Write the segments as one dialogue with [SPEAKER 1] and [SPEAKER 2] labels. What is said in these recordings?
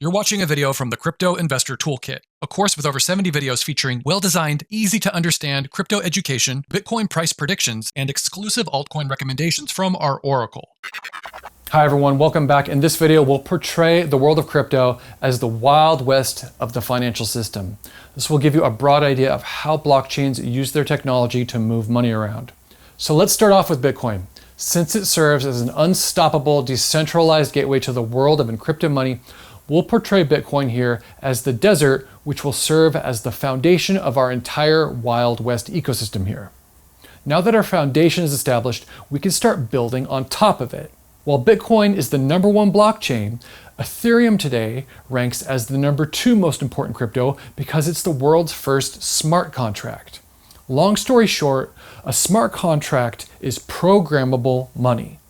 [SPEAKER 1] You're watching a video from the Crypto Investor Toolkit, a course with over 70 videos featuring well-designed, easy-to-understand crypto education, Bitcoin price predictions, and exclusive altcoin recommendations from our Oracle. Hi everyone, welcome back. In this video, we'll portray the world of crypto as the Wild West of the financial system. This will give you a broad idea of how blockchains use their technology to move money around. So let's start off with Bitcoin. Since it serves as an unstoppable, decentralized gateway to the world of encrypted money, we'll portray Bitcoin here as the desert, which will serve as the foundation of our entire Wild West ecosystem here. Now that our foundation is established, we can start building on top of it. While Bitcoin is the #1 blockchain, Ethereum today ranks as the #2 most important crypto because it's the world's first smart contract. Long story short, a smart contract is programmable money.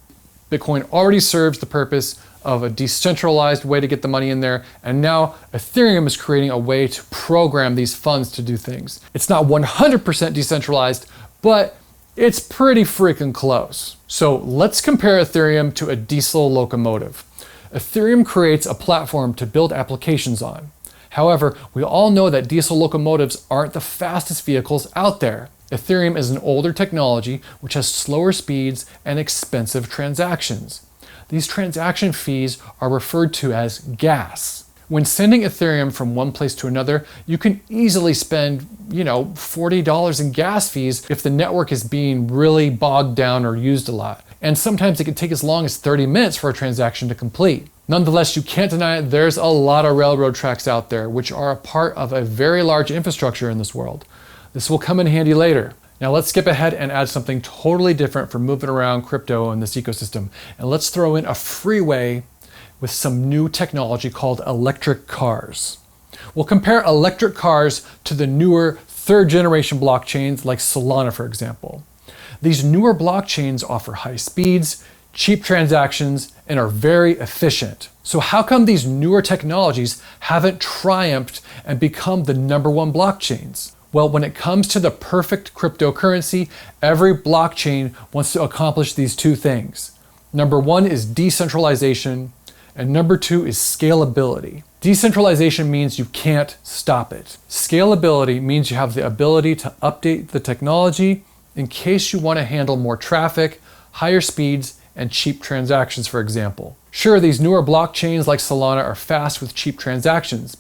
[SPEAKER 1] Bitcoin already serves the purpose of a decentralized way to get the money in there, and now Ethereum is creating a way to program these funds to do things. It's not 100% decentralized, but it's pretty freaking close. So let's compare Ethereum to a diesel locomotive. Ethereum creates a platform to build applications on. However, we all know that diesel locomotives aren't the fastest vehicles out there. Ethereum is an older technology which has slower speeds and expensive transactions. These transaction fees are referred to as gas. When sending Ethereum from one place to another, you can easily spend, $40 in gas fees if the network is being really bogged down or used a lot. And sometimes it can take as long as 30 minutes for a transaction to complete. Nonetheless, you can't deny it, there's a lot of railroad tracks out there, which are a part of a very large infrastructure in this world. This will come in handy later. Now let's skip ahead and add something totally different for moving around crypto in this ecosystem. And let's throw in a freeway with some new technology called electric cars. We'll compare electric cars to the newer third generation blockchains like Solana, for example. These newer blockchains offer high speeds, cheap transactions, and are very efficient. So how come these newer technologies haven't triumphed and become the #1 blockchains? Well, when it comes to the perfect cryptocurrency, every blockchain wants to accomplish these two things. #1 is decentralization, and #2 is scalability. Decentralization means you can't stop it. Scalability means you have the ability to update the technology in case you want to handle more traffic, higher speeds, and cheap transactions, for example. Sure, these newer blockchains like Solana are fast with cheap transactions,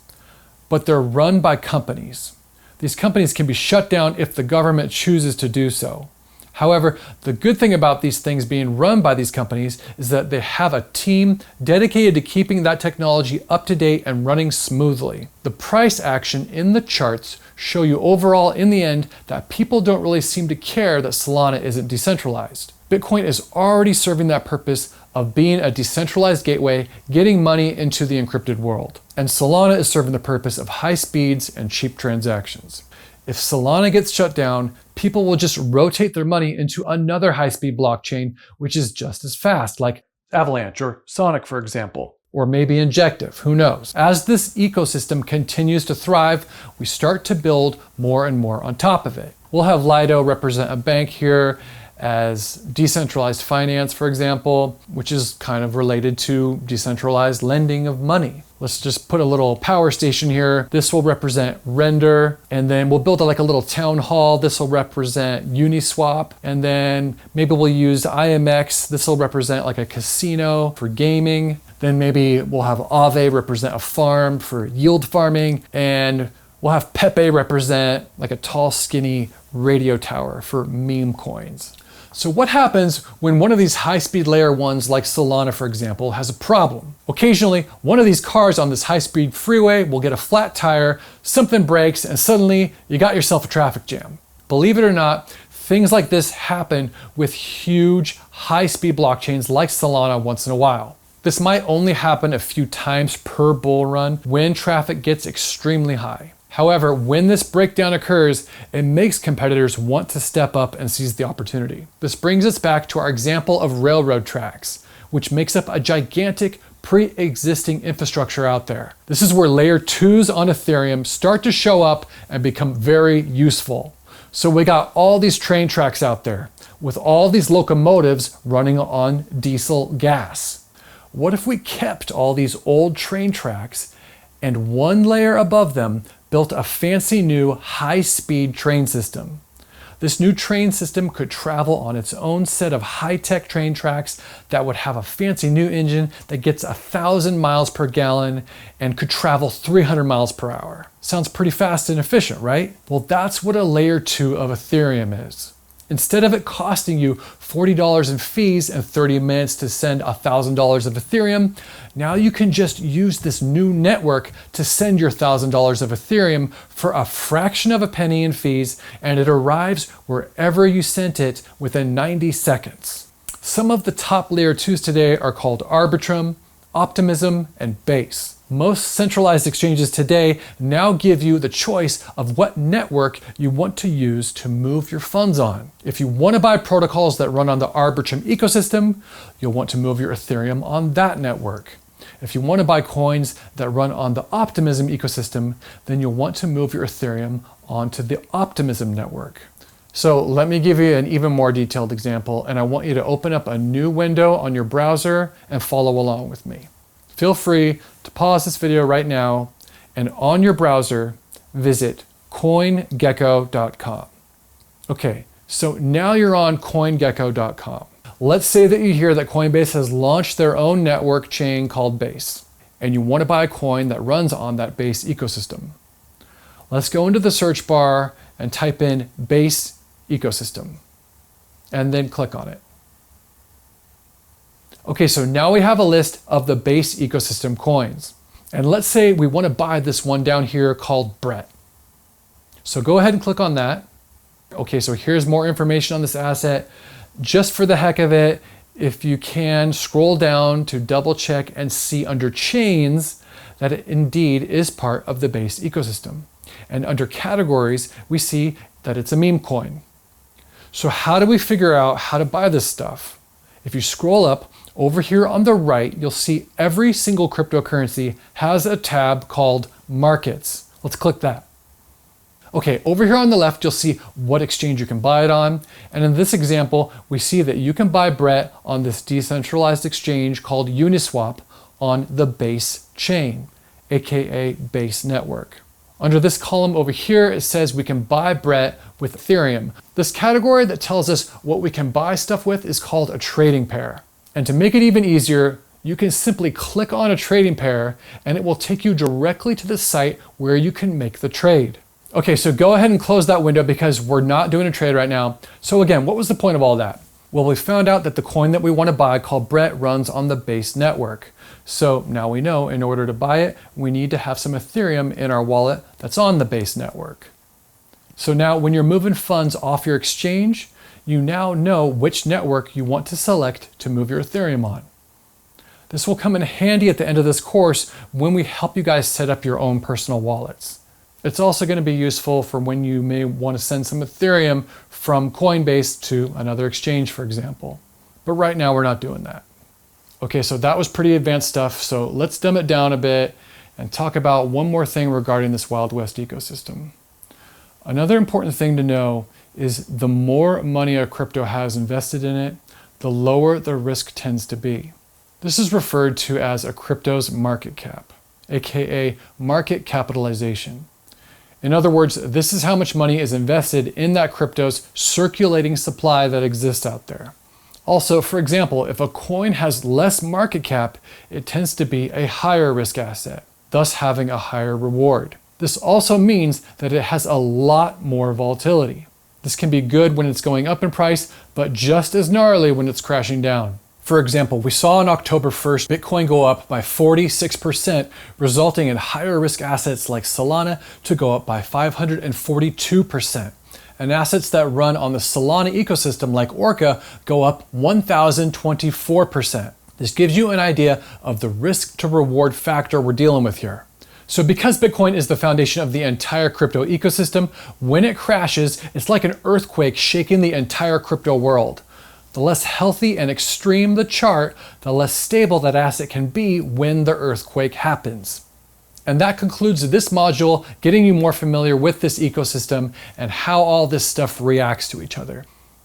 [SPEAKER 1] but they're run by companies. These companies can be shut down if the government chooses to do so. However, the good thing about these things being run by these companies is that they have a team dedicated to keeping that technology up to date and running smoothly. The price action in the charts show you overall in the end that people don't really seem to care that Solana isn't decentralized. Bitcoin is already serving that purpose of being a decentralized gateway, getting money into the encrypted world. And Solana is serving the purpose of high speeds and cheap transactions. If Solana gets shut down, people will just rotate their money into another high-speed blockchain, which is just as fast, like Avalanche or Sonic, for example, or maybe Injective, who knows? As this ecosystem continues to thrive, we start to build more and more on top of it. We'll have Lido represent a bank here as decentralized finance, for example, which is kind of related to decentralized lending of money. Let's just put a little power station here. This will represent Render, and then we'll build like a little town hall. This will represent Uniswap, and then maybe we'll use IMX. This will represent like a casino for gaming. Then maybe we'll have Aave represent a farm for yield farming, and we'll have Pepe represent like a tall, skinny radio tower for meme coins. So what happens when one of these high-speed layer ones like Solana, for example, has a problem? Occasionally, one of these cars on this high-speed freeway will get a flat tire, something breaks, and suddenly you got yourself a traffic jam. Believe it or not, things like this happen with huge high-speed blockchains like Solana once in a while. This might only happen a few times per bull run when traffic gets extremely high. However, when this breakdown occurs, it makes competitors want to step up and seize the opportunity. This brings us back to our example of railroad tracks, which makes up a gigantic pre-existing infrastructure out there. This is where layer 2s on Ethereum start to show up and become very useful. So we got all these train tracks out there with all these locomotives running on diesel gas. What if we kept all these old train tracks
[SPEAKER 2] and one layer above them built a fancy new high-speed train system. This new train system could travel on its own set of high-tech train tracks that would have a fancy new engine that gets 1,000 miles per gallon and could travel 300 miles per hour. Sounds pretty fast and efficient, right? Well, that's what a layer 2 of Ethereum is. Instead of it costing you $40 in fees and 30 minutes to send $1,000 of Ethereum, now you can just use this new network to send your $1,000 of Ethereum for a fraction of a penny in fees, and it arrives wherever you sent it within 90 seconds. Some of the top layer 2s today are called Arbitrum, Optimism, and Base. Most centralized exchanges today now give you the choice of what network you want to use to move your funds on. If you want to buy protocols that run on the Arbitrum ecosystem, you'll want to move your Ethereum on that network. If you want to buy coins that run on the Optimism ecosystem, then you'll want to move your Ethereum onto the Optimism network. So let me give you an even more detailed example, and I want you to open up a new window on your browser and follow along with me. Feel free to pause this video right now, and on your browser, visit coingecko.com. Okay, so now you're on coingecko.com. Let's say that you hear that Coinbase has launched their own network chain called Base, and you want to buy a coin that runs on that Base ecosystem. Let's go into the search bar and type in Base ecosystem, and then click on it. Okay, so now we have a list of the Base ecosystem coins. And let's say we want to buy this one down here called Brett. So go ahead and click on that. Okay, so here's more information on this asset. Just for the heck of it, if you can, scroll down to double check and see under chains that it indeed is part of the Base ecosystem. And under categories, we see that it's a meme coin. So how do we figure out how to buy this stuff? If you scroll up, over here on the right, you'll see every single cryptocurrency has a tab called Markets. Let's click that. Okay, over here on the left, you'll see what exchange you can buy it on. And in this example, we see that you can buy Brett on this decentralized exchange called Uniswap on the Base chain, aka Base network. Under this column over here, it says we can buy Brett with Ethereum. This category that tells us what we can buy stuff with is called a trading pair. And to make it even easier, you can simply click on a trading pair and it will take you directly to the site where you can make the trade. Okay, so go ahead and close that window because we're not doing a trade right now. So again, what was the point of all that? Well, we found out that the coin that we want to buy called Brett runs on the Base network. So now we know in order to buy it, we need to have some Ethereum in our wallet that's on the Base network. So now when you're moving funds off your exchange, you now know which network you want to select to move your Ethereum on. This will come in handy at the end of this course when we help you guys set up your own personal wallets. It's also going to be useful for when you may want to send some Ethereum from Coinbase to another exchange, for example. But right now we're not doing that. Okay, so that was pretty advanced stuff. So let's dumb it down a bit and talk about one more thing regarding this Wild West ecosystem. Another important thing to know is the more money a crypto has invested in it, the lower the risk tends to be. This is referred to as a crypto's market cap, aka market capitalization. In other words, this is how much money is invested in that crypto's circulating supply that exists out there. Also, for example, if a coin has less market cap, it tends to be a higher risk asset, thus having a higher reward. This also means that it has a lot more volatility. This can be good when it's going up in price, but just as gnarly when it's crashing down. For example, we saw on October 1st, Bitcoin go up by 46%, resulting in higher risk assets like Solana to go up by 542%. And assets that run on the Solana ecosystem like Orca go up 1,024%. This gives you an idea of the risk to reward factor we're dealing with here. So because Bitcoin is the foundation of the entire crypto ecosystem, when it crashes, it's like an earthquake shaking the entire crypto world. The less healthy and extreme the chart, the less stable that asset can be when the earthquake happens. And that concludes this module, getting you more familiar with this ecosystem and how all this stuff reacts to each other.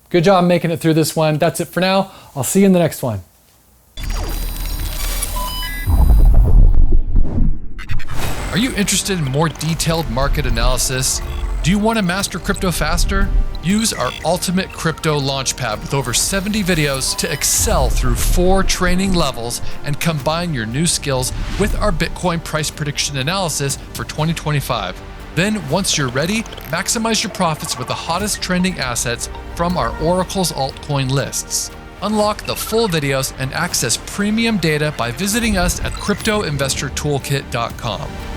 [SPEAKER 2] Good job making it through this one. That's it for now. I'll see you in the next one.
[SPEAKER 1] Are Are you interested in more detailed market analysis? Do you want to master crypto faster? Use our Ultimate Crypto Launchpad with over 70 videos to excel through 4 training levels and combine your new skills with our Bitcoin price prediction analysis for 2025. Then, once you're ready, maximize your profits with the hottest trending assets from our Oracle's altcoin lists. Unlock the full videos and access premium data by visiting us at cryptoinvestortoolkit.com.